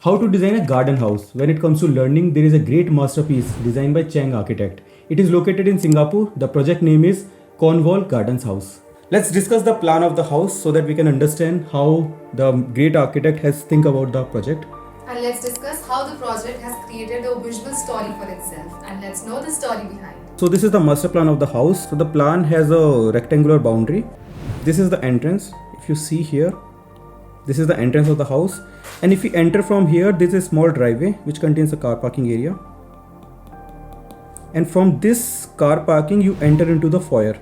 How to design a garden house. When it comes to learning, there is a great masterpiece designed by Chang architect. It is located in Singapore. The project name is Cornwall Gardens House. Let's discuss the plan of the house so that we can understand how the great architect has think about the project. And let's discuss how the project has created a visual story for itself, and let's know the story behind. So this is the master plan of the house. So the plan has a rectangular boundary. This is the entrance. If you see here, this is the entrance of the house, and if you enter from here, there is a small driveway which contains a car parking area, and from this car parking you enter into the foyer.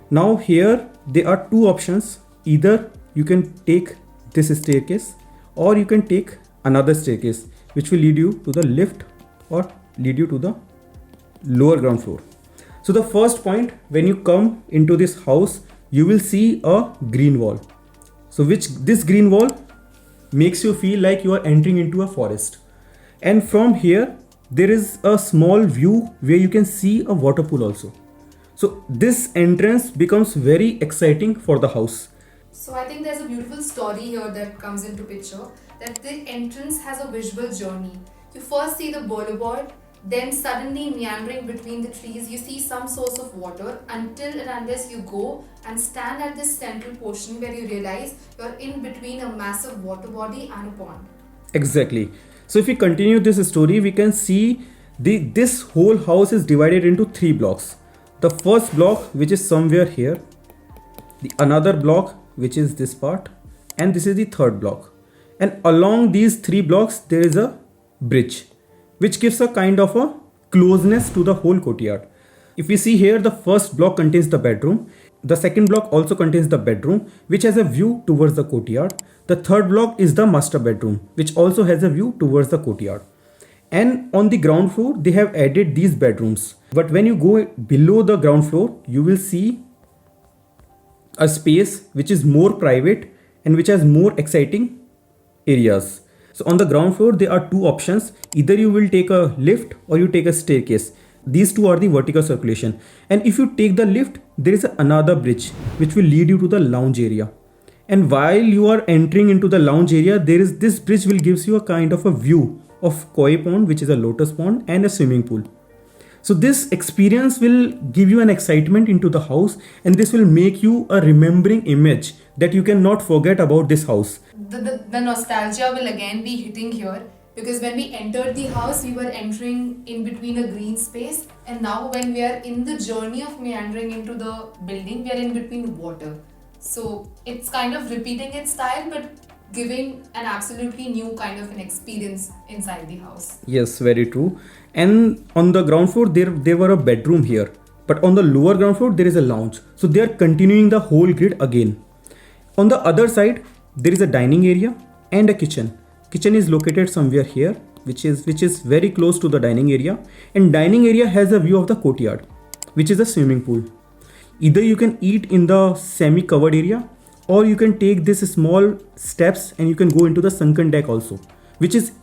Now here there are two options. Either you can take this staircase or you can take another staircase which will lead you to the lift or lead you to the lower ground floor. So the first point, when you come into this house, you will see a green wall. So this green wall makes you feel like you are entering into a forest. And from here, there is a small view where you can see a water pool also. So this entrance becomes very exciting for the house. So I think there's a beautiful story here that comes into picture, that the entrance has a visual journey. You first see the boulevard, then suddenly meandering between the trees, you see some source of water until and unless you go and stand at this central portion where you realize you're in between a massive water body and a pond. Exactly. So if we continue this story, we can see this whole house is divided into three blocks. The first block, which is somewhere here, the another block, which is this part, and this is the third block. And along these three blocks, there is a bridge, which gives a kind of a closeness to the whole courtyard. If we see here, the first block contains the bedroom. The second block also contains the bedroom, which has a view towards the courtyard. The third block is the master bedroom, which also has a view towards the courtyard. And on the ground floor, they have added these bedrooms. But when you go below the ground floor, you will see a space which is more private and which has more exciting areas. So on the ground floor, there are two options. Either you will take a lift or you take a staircase. These two are the vertical circulation. And if you take the lift, there is another bridge which will lead you to the lounge area. And while you are entering into the lounge area, this bridge will gives you a kind of a view of koi pond, which is a lotus pond, and a swimming pool. So this experience will give you an excitement into the house, and this will make you a remembering image that you cannot forget about this house. The nostalgia will again be hitting here, because when we entered the house, we were entering in between a green space, and now when we are in the journey of meandering into the building, we are in between water. So it's kind of repeating its style, but giving an absolutely new kind of an experience inside the house. Yes, very true. And on the ground floor, there were a bedroom here, but on the lower ground floor, there is a lounge. So they are continuing the whole grid again. On the other side, there is a dining area and a kitchen. Kitchen is located somewhere here, which is very close to the dining area, and dining area has a view of the courtyard, which is a swimming pool. Either you can eat in the semi-covered area, or you can take this small steps and you can go into the sunken deck also, which is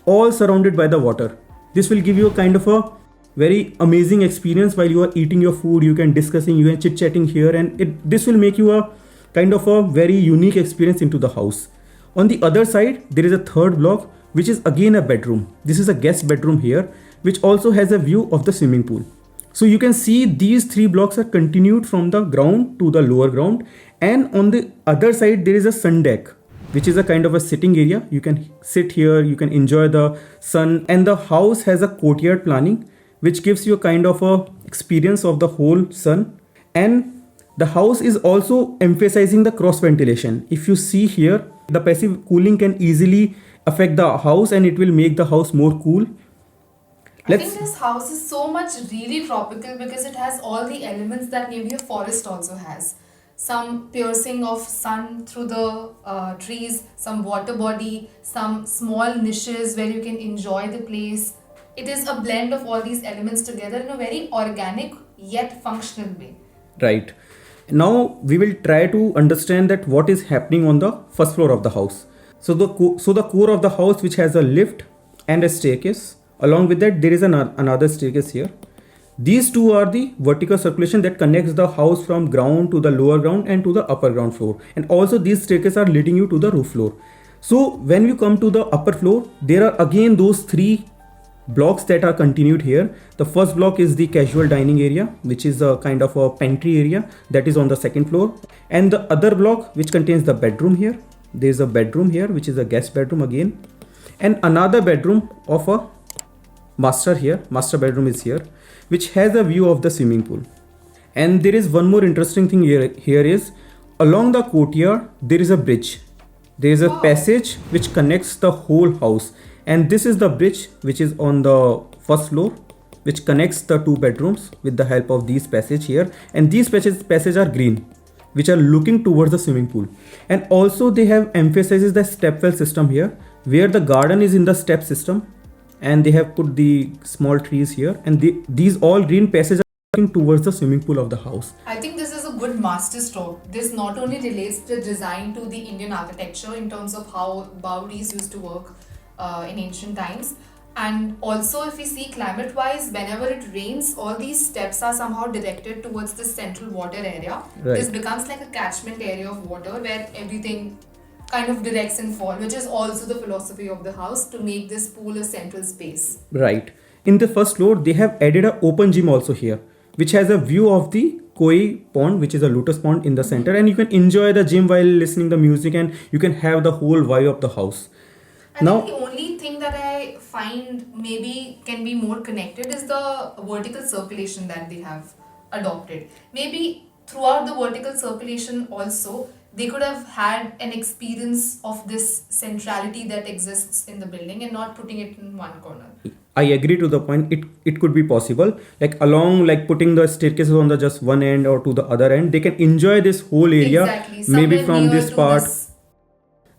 all surrounded by the water. This will give you a kind of a very amazing experience while you are eating your food. You can discussing, you can chit-chatting here, and this will make you a kind of a very unique experience into the house. On the other side, there is a third block, which is again a bedroom. This is a guest bedroom here, which also has a view of the swimming pool. So you can see these three blocks are continued from the ground to the lower ground, and on the other side there is a sun deck, which is a kind of a sitting area. You can sit here, you can enjoy the sun, and the house has a courtyard planning, which gives you a kind of a experience of the whole sun. And the house is also emphasizing the cross ventilation. If you see here, the passive cooling can easily affect the house and it will make the house more cool. I think this house is so much really tropical because it has all the elements that maybe a forest also has. Some piercing of sun through the trees, some water body, some small niches where you can enjoy the place. It is a blend of all these elements together in a very organic yet functional way. Right. Now we will try to understand that what is happening on the first floor of the house. So the core of the house, which has a lift and a staircase. Along with that, there is another staircase here. These two are the vertical circulation that connects the house from ground to the lower ground and to the upper ground floor. And also these staircases are leading you to the roof floor. So when you come to the upper floor, there are again those three blocks that are continued here. The first block is the casual dining area, which is a kind of a pantry area that is on the second floor. And the other block which contains the bedroom here. There is a bedroom here, which is a guest bedroom again. And another bedroom of a master here. Master bedroom is here, which has a view of the swimming pool. And there is one more interesting thing here is along the courtyard, there is a bridge. There is a passage which connects the whole house. And this is the bridge which is on the first floor, which connects the two bedrooms with the help of these passage here. And these passages are green, which are looking towards the swimming pool. And also they have emphasizes the stepwell system here, where the garden is in the step system. And they have put the small trees here. And these all green passages are looking towards the swimming pool of the house. I think this is a good masterstroke. This not only relates the design to the Indian architecture in terms of how Bauris used to work in ancient times, and also if we see climate wise, whenever it rains, all these steps are somehow directed towards the central water area. Right. This becomes like a catchment area of water where everything kind of directs and fall, which is also the philosophy of the house, to make this pool a central space. Right. In the first floor, they have added an open gym also here, which has a view of the koi pond, which is a lotus pond in the center, and you can enjoy the gym while listening the music, and you can have the whole vibe of the house. I think the only thing that I find maybe can be more connected is the vertical circulation that they have adopted. Maybe throughout the vertical circulation also, they could have had an experience of this centrality that exists in the building and not putting it in one corner. I agree to the point. It could be possible, like along like putting the staircases on the just one end or to the other end. They can enjoy this whole area. Exactly. Maybe Somewhere from near this to part. this,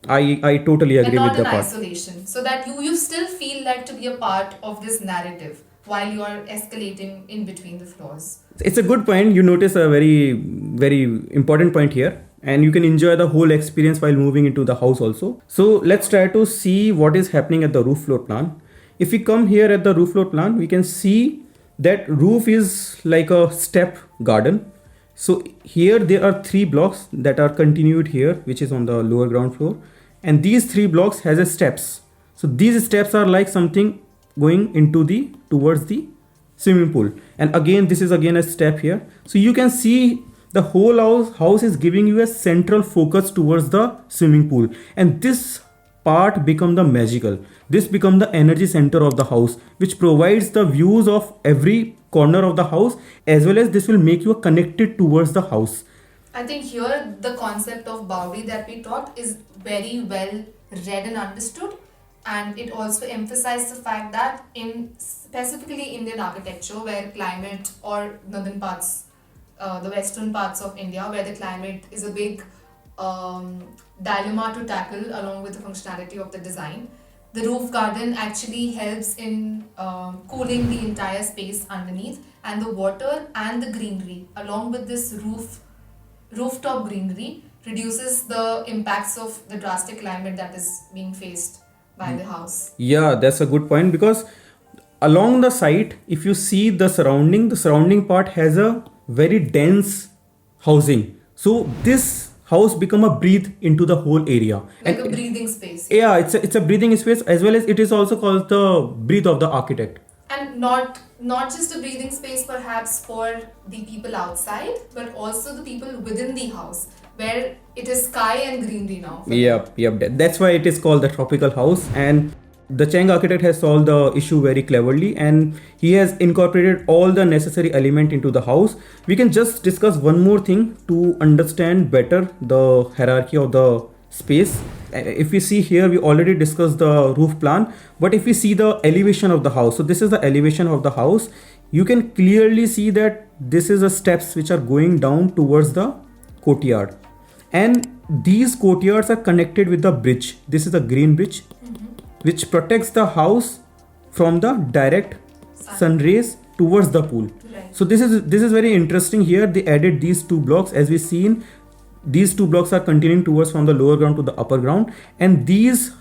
I totally and agree not with the in part. isolation, so that you still feel like to be a part of this narrative while you are escalating in between the floors. It's a good point. You notice a very, very important point here, and you can enjoy the whole experience while moving into the house also. So let's try to see what is happening at the roof floor plan. If we come here at the roof floor plan, we can see that roof is like a step garden. So here there are three blocks that are continued here, which is on the lower ground floor, and these three blocks has a steps. So these steps are like something going into the towards the swimming pool, and again this is again a step here. So you can see the whole house is giving you a central focus towards the swimming pool, and this part become the magical. This become the energy center of the house, which provides the views of every corner of the house, as well as this will make you connected towards the house. I think here the concept of boundary that we taught is very well read and understood, and it also emphasized the fact that in specifically Indian architecture, where climate or northern parts, the western parts of India, where the climate is a big dilemma to tackle along with the functionality of the design, the roof garden actually helps in cooling the entire space underneath, and the water and the greenery along with this rooftop greenery reduces the impacts of the drastic climate that is being faced by the house. Yeah, that's a good point, because along the site, if you see the surrounding part has a very dense housing. So this house become a breathe into the whole area. Like a breathing space. Yeah, it's a breathing space, as well as it is also called the breath of the architect. And not just a breathing space perhaps for the people outside, but also the people within the house, where it is sky and greenery now. Yep. That's why it is called the tropical house. And the Chang architect has solved the issue very cleverly, and he has incorporated all the necessary element into the house. We can just discuss one more thing to understand better the hierarchy of the space. If we see here, we already discussed the roof plan, but if we see the elevation of the house, so this is the elevation of the house, you can clearly see that this is the steps which are going down towards the courtyard, and these courtyards are connected with the bridge. This is a green bridge, which protects the house from the direct sun rays towards the pool. Right. So this is very interesting. Here they added these two blocks. As we seen, these two blocks are continuing towards from the lower ground to the upper ground, and this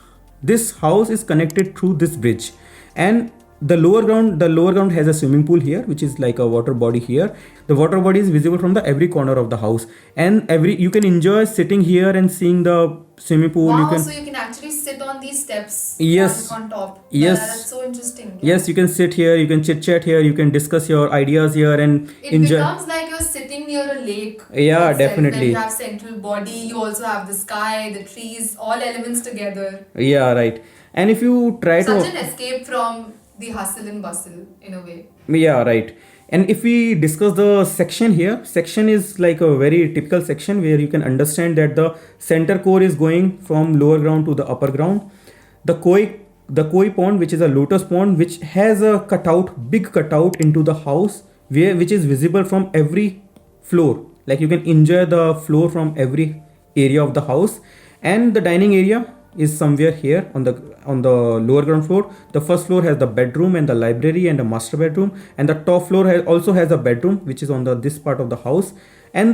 house is connected through this bridge. And the lower ground has a swimming pool here, which is like a water body here. The water body is visible from the every corner of the house, and you can enjoy sitting here and seeing the swimming pool. Wow, so you can actually sit on these steps Yes. on top. Yes. That's so interesting. Yes, you can sit here, you can chit chat here, you can discuss your ideas here and It enjoy. becomes like you're sitting near a lake. Yeah, itself, definitely. Where you have central body, you also have the sky, the trees, all elements together. Yeah, right. And if you try Such to. an escape from the hustle and bustle in a way. Yeah, right. And if we discuss the section here, section is like a very typical section where you can understand that the center core is going from lower ground to the upper ground. The koi pond, which is a lotus pond, which has a big cutout into the house, which is visible from every floor. Like you can enjoy the floor from every area of the house, and the dining area is somewhere here on the lower ground floor. The first floor has the bedroom and the library and a master bedroom, and the top floor also has a bedroom which is on this part of the house, and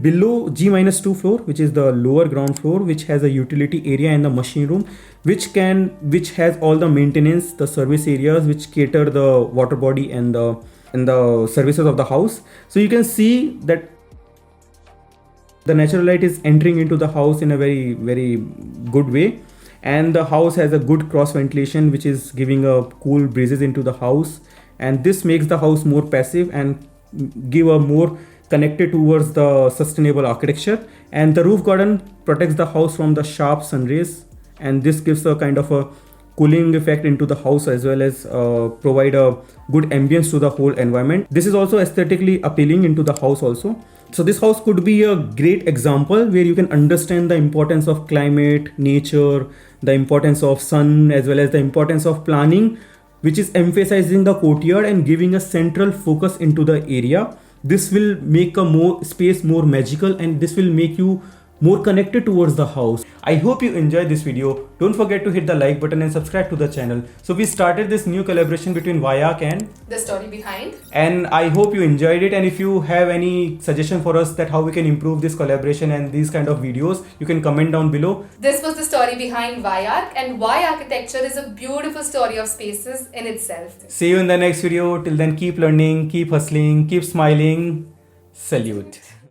below G-2 floor, which is the lower ground floor, which has a utility area and the machine room, which has all the maintenance, the service areas which cater the water body and the services of the house. So you can see that the natural light is entering into the house in a very very good way, and the house has a good cross ventilation which is giving a cool breezes into the house, and this makes the house more passive and give a more connected towards the sustainable architecture. And the roof garden protects the house from the sharp sun rays, and this gives a kind of a cooling effect into the house, as well as provide a good ambience to the whole environment. This is also aesthetically appealing into the house also. So this house could be a great example where you can understand the importance of climate, nature, the importance of sun, as well as the importance of planning, which is emphasizing the courtyard and giving a central focus into the area. This will make a space more magical, and this will make you more connected towards the house. I hope you enjoyed this video. Don't forget to hit the like button and subscribe to the channel. So we started this new collaboration between Whyarch and The Story Behind. And I hope you enjoyed it. And if you have any suggestion for us that how we can improve this collaboration and these kind of videos, you can comment down below. This was the story behind Whyarch, and why architecture is a beautiful story of spaces in itself. See you in the next video. Till then, keep learning, keep hustling, keep smiling. Salute.